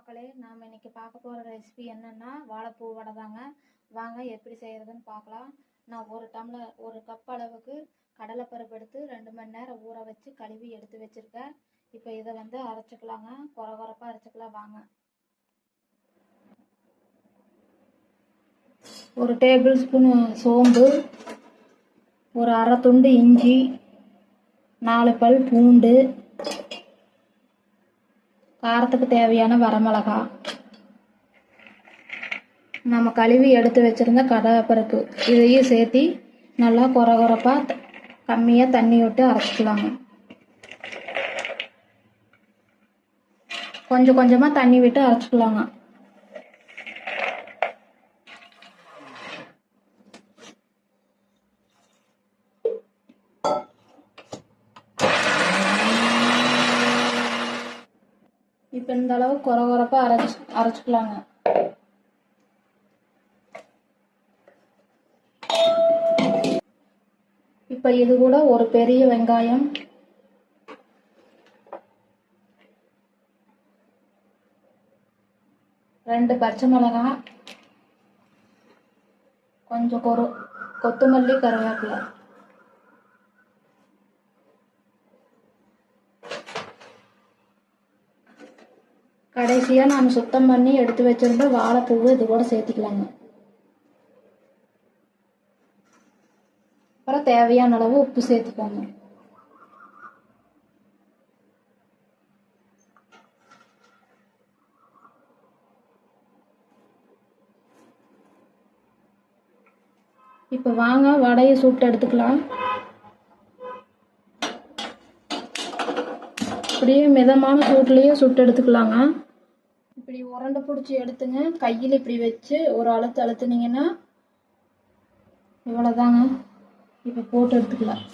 மக்களே, நாம் இன்னைக்கு பார்க்க போகிற ரெசிபி என்னன்னா வாழைப்பூ வடை தாங்க. வாங்க எப்படி செய்கிறதுன்னு பார்க்கலாம். நான் ஒரு கப் அளவுக்கு கடலைப்பருப்பு எடுத்து 2 மணி நேரம் ஊற வச்சு கழுவி எடுத்து வச்சுருக்கேன். இப்போ இதை அரைச்சிக்கலாங்க. கொரகொரப்பாக அரைச்சிக்கலாம் வாங்க. 1 டேபிள் ஸ்பூன் சோம்பு, ஒரு அரை துண்டு இஞ்சி, 4 பல் பூண்டு, காரத்துக்கு தேவையான வரமிளகா, நம்ம கழுவி எடுத்து வச்சுருந்த கடலைப்பருப்பு இதையும் சேர்த்து நல்லா கொரகொரப்பாக கம்மியாக தண்ணி விட்டு அரைச்சிக்கலாங்க. கொஞ்சம் கொஞ்சமாக தண்ணி விட்டு அரைச்சிக்கலாங்க. இப்போ இந்த அளவு கொரகொரப்பாக அரைச்சிக்கலாங்க. இப்போ இது கூட ஒரு பெரிய வெங்காயம், 2 பச்சை மிளகாய், கொஞ்சம் கொத்தமல்லி, கருவேப்பிலை, கடைசியாக நாம் சுத்தம் பண்ணி எடுத்து வச்சிருந்த வாழைப்பூவை இது கூட சேர்த்திக்கலாங்க. அப்புறம் தேவையான அளவு உப்பு சேர்த்துக்கோங்க. இப்போ வாங்க வடையை சுட்டு எடுத்துக்கலாம். இப்படியே மிதமான சூட்லேயே சுட்டு எடுத்துக்கலாங்க. இப்படி உருண்டை பிடிச்சி எடுத்துங்க. கையில் இப்படி வச்சு ஒரு அழுத்தினீங்கன்னா இவ்வளோதாங்க. இப்போ போட்டு எடுத்துக்கலாம்.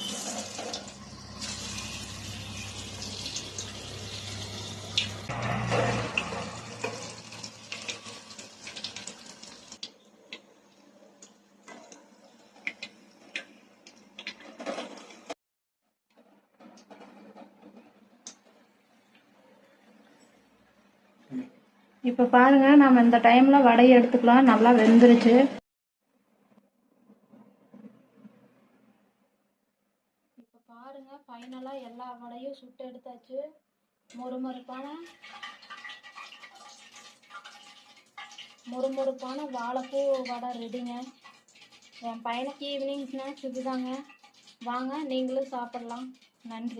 இப்போ பாருங்க, நம்ம இந்த டைமில் வடையை எடுத்துக்கலாம். நல்லா வெந்துருச்சு. இப்போ பாருங்க, ஃபைனலாக எல்லா வடையும் சுட்டு எடுத்தாச்சு. முறுமுறுப்பான வாழைப்பூ வடை ரெடிங்க. என் பையனுக்கு ஈவினிங் ஸ்நாக்ஸ் இதுதாங்க. வாங்க நீங்களும் சாப்பிடலாம். நன்றி.